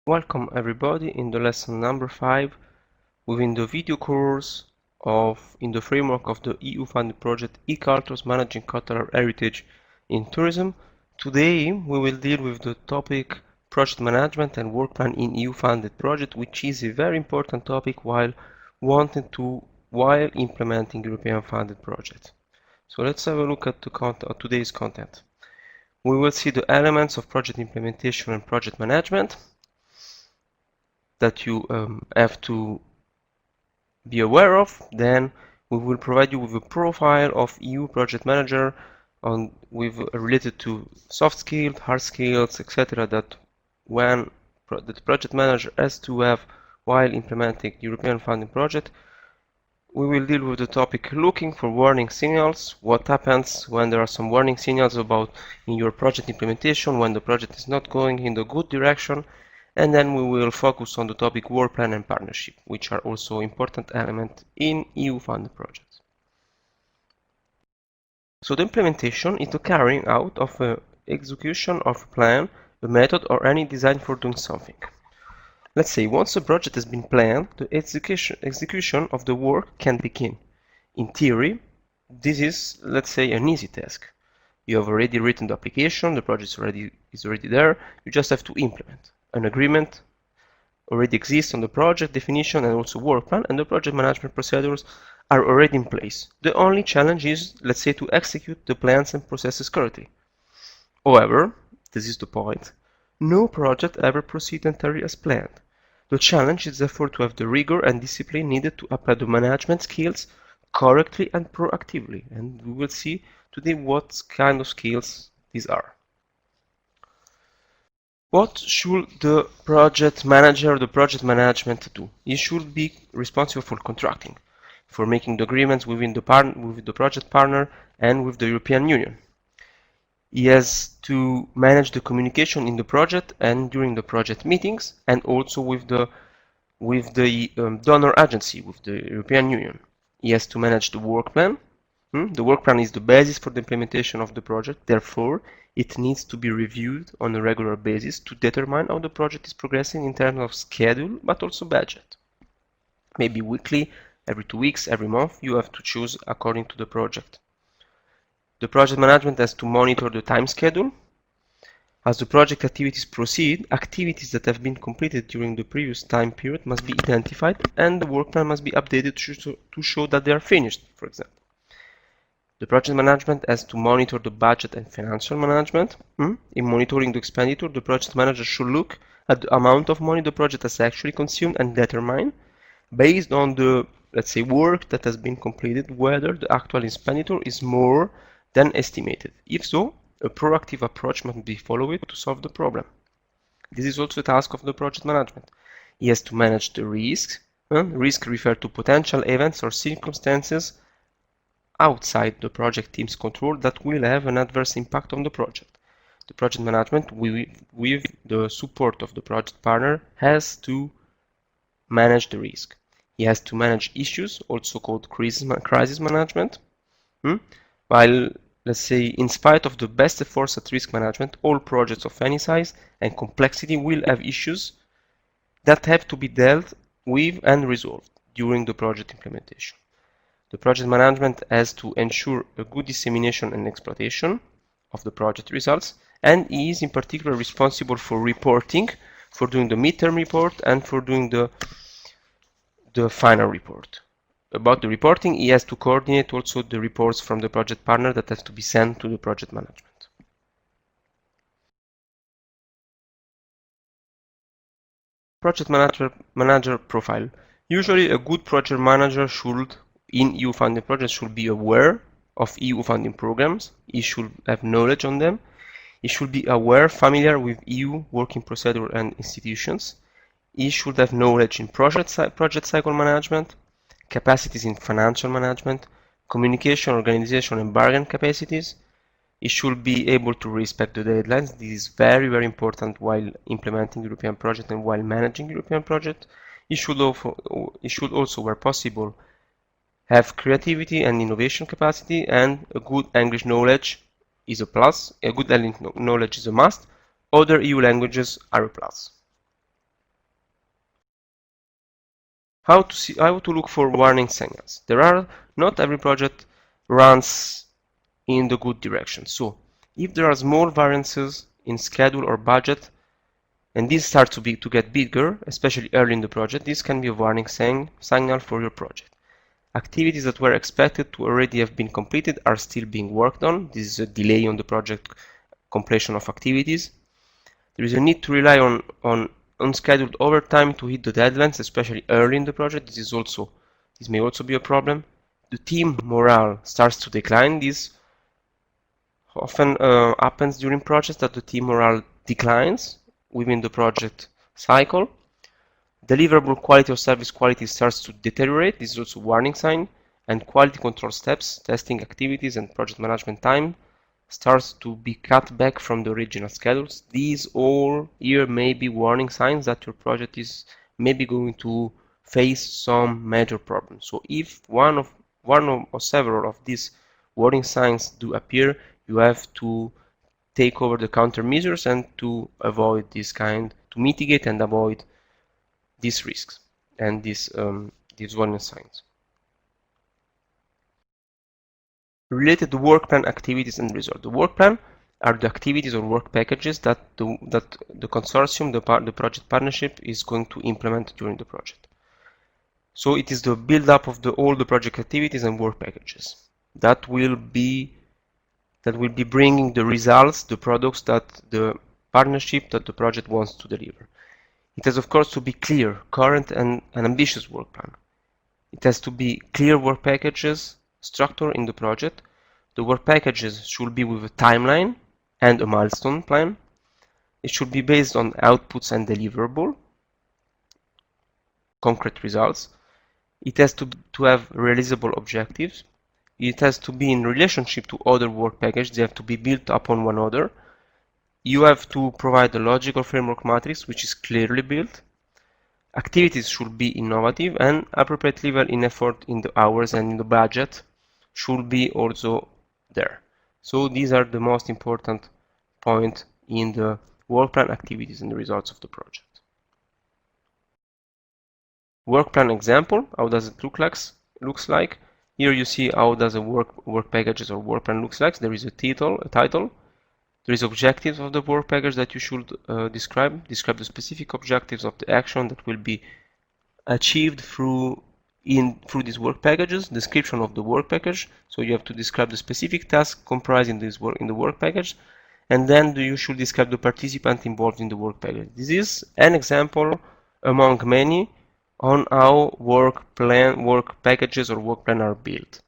Welcome everybody in the lesson number 5 within the video course in the framework of the EU funded project eCultures Managing Cultural Heritage in Tourism. Today we will deal with the topic project management and work plan in EU funded project, which is a very important topic while implementing European funded projects. So let's have a look at today's content. We will see the elements of project implementation and project management that you have to be aware of. Then we will provide you with a profile of EU project manager related to soft skills, hard skills, etc. that the project manager has to have while implementing European funding project. We will deal with the topic looking for warning signals, what happens when there are some warning signals in your project implementation, when the project is not going in the good direction. And then we will focus on the topic work plan and partnership, which are also important elements in EU funded projects. So the implementation is the carrying out of an execution of a plan, a method, or any design for doing something. Let's say once a project has been planned, the execution of the work can begin. In theory, this is, let's say, an easy task. You have already written the application, the project is already there, you just have to implement. An agreement already exists on the project definition and also work plan, and the project management procedures are already in place. The only challenge is, let's say, to execute the plans and processes correctly. However, this is the point, no project ever proceeds entirely as planned. The challenge is therefore to have the rigor and discipline needed to apply the management skills correctly and proactively, and we will see today what kind of skills these are. What should the project manager or the project management do? He should be responsible for contracting, for making the agreements with the project partner and with the European Union. He has to manage the communication in the project and during the project meetings, and also with the donor agency, with the European Union. He has to manage the work plan. The work plan is the basis for the implementation of the project. Therefore, it needs to be reviewed on a regular basis to determine how the project is progressing in terms of schedule, but also budget. Maybe weekly, every 2 weeks, every month, you have to choose according to the project. The project management has to monitor the time schedule. As the project activities proceed, activities that have been completed during the previous time period must be identified, and the work plan must be updated to show that they are finished, for example. The project management has to monitor the budget and financial management. In monitoring the expenditure, the project manager should look at the amount of money the project has actually consumed and determine, based on the, let's say, work that has been completed, whether the actual expenditure is more than estimated. If so, a proactive approach must be followed to solve the problem. This is also a task of the project management. He has to manage the risks. Risks refer to potential events or circumstances outside the project team's control that will have an adverse impact on the project. The project management, with the support of the project partner, has to manage the risk. He has to manage issues, also called crisis management. While, let's say, in spite of the best efforts at risk management, all projects of any size and complexity will have issues that have to be dealt with and resolved during the project implementation. The project management has to ensure a good dissemination and exploitation of the project results, and is in particular responsible for reporting, for doing the midterm report and for doing the final report. About the reporting, he has to coordinate also the reports from the project partner that has to be sent to the project management. Project manager profile. Usually a good project manager in EU funding projects should be aware of EU funding programs. He should have knowledge on them. He should be familiar with EU working procedure and institutions. He should have knowledge in project cycle management, capacities in financial management, communication, organization, and bargain capacities. He should be able to respect the deadlines. This is very, very important while implementing European project and while managing European project. He should also, where possible, have creativity and innovation capacity, and a good English knowledge is a plus. A good English knowledge is a must. Other EU languages are a plus. How to look for warning signals? Not every project runs in the good direction. So if there are small variances in schedule or budget, and these start to get bigger, especially early in the project, this can be a warning signal for your project. Activities that were expected to already have been completed are still being worked on. This is a delay on the project completion of activities. There is a need to rely on unscheduled overtime to hit the deadlines, especially early in the project. This may also be a problem. The team morale starts to decline. This often happens during projects, that the team morale declines within the project cycle. Deliverable quality or service quality starts to deteriorate. This is also a warning sign. And quality control steps, testing activities, and project management time starts to be cut back from the original schedules. These all here may be warning signs that your project is maybe going to face some major problems. So if one or several of these warning signs do appear, you have to take over the countermeasures and to avoid to mitigate and avoid these risks and these warning signs. Related to work plan activities and results. The work plan are the activities or work packages that the consortium, the project partnership, is going to implement during the project. So it is the build-up of all the project activities and work packages that will be bringing the results, the products that the partnership, that the project wants to deliver. It has, of course, to be clear, current, and an ambitious work plan. It has to be clear work packages structure in the project. The work packages should be with a timeline and a milestone plan. It should be based on outputs and deliverable, concrete results. It has to have realizable objectives. It has to be in relationship to other work packages. They have to be built upon one another. You have to provide a logical framework matrix which is clearly built. Activities should be innovative, and appropriate level in effort in the hours and in the budget should be also there. So these are the most important points in the work plan, activities, and the results of the project. Work plan example, how does it looks like? Here you see how does a work packages or work plan looks like. There is a title. There is objectives of the work package that you should describe the specific objectives of the action that will be achieved through these work packages, description of the work package. So you have to describe the specific task comprised in the work package, and then you should describe the participant involved in the work package. This is an example among many on how work packages or work plan are built.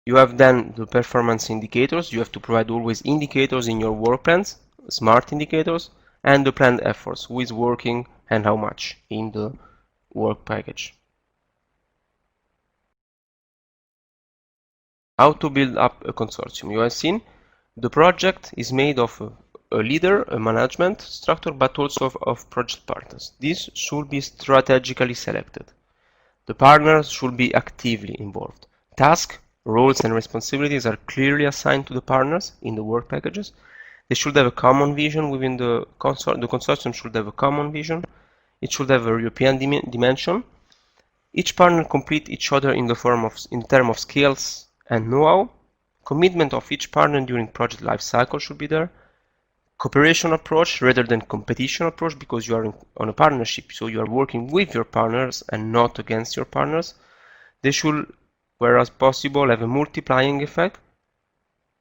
You have then the performance indicators. You have to provide always indicators in your work plans, smart indicators, and the planned efforts, who is working and how much in the work package. How to build up a consortium. You have seen the project is made of a leader, a management structure, but also of project partners. These should be strategically selected. The partners should be actively involved. Tasks, roles, and responsibilities are clearly assigned to the partners in the work packages. They should have a common vision within the consortium. The consortium should have a common vision. It should have a European dimension. Each partner complete each other in terms of skills and know-how. Commitment of each partner during project life cycle should be there. Cooperation approach rather than competition approach, because you are on a partnership, so you are working with your partners and not against your partners. They should, whereas possible, have a multiplying effect,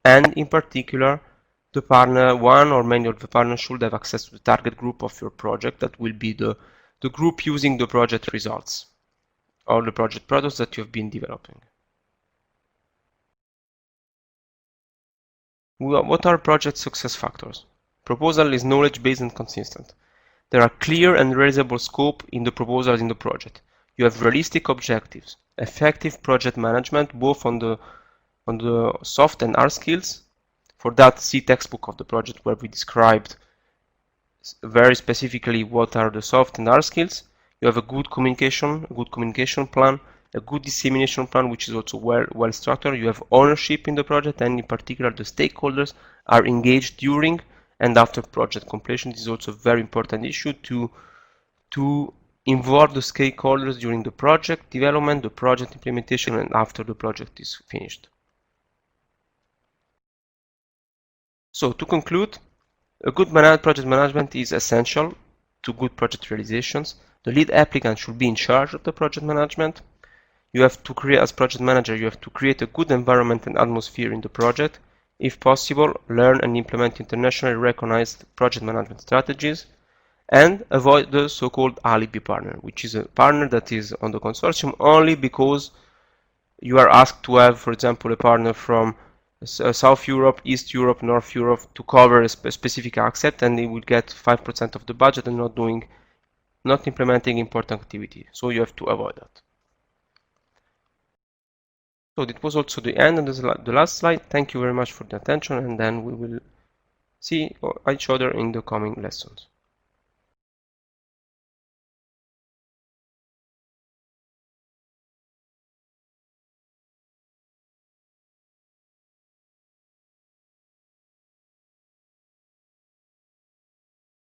and in particular, the partner, one or many of the partners, should have access to the target group of your project. That will be the group using the project results or the project products that you have been developing. What are project success factors? Proposal is knowledge-based and consistent. There are clear and realizable scope in the proposals in the project. You have realistic objectives, effective project management, both on the soft and hard skills. For that, see textbook of the project where we described very specifically what are the soft and hard skills. You have a good communication plan, a good dissemination plan, which is also well structured. You have ownership in the project, and in particular, the stakeholders are engaged during and after project completion. This is also a very important issue to involve the stakeholders during the project development, the project implementation, and after the project is finished. So to conclude, a good project management is essential to good project realizations. The lead applicant should be in charge of the project management. You have to create, as project manager, you have to create a good environment and atmosphere in the project. If possible, learn and implement internationally recognized project management strategies, and avoid the so-called alibi partner, which is a partner that is on the consortium only because you are asked to have, for example, a partner from South Europe, East Europe, North Europe to cover a specific asset, and they will get 5% of the budget and not implementing important activity. So you have to avoid that. So that was also the end of the last slide. Thank you very much for the attention, and then we will see each other in the coming lessons.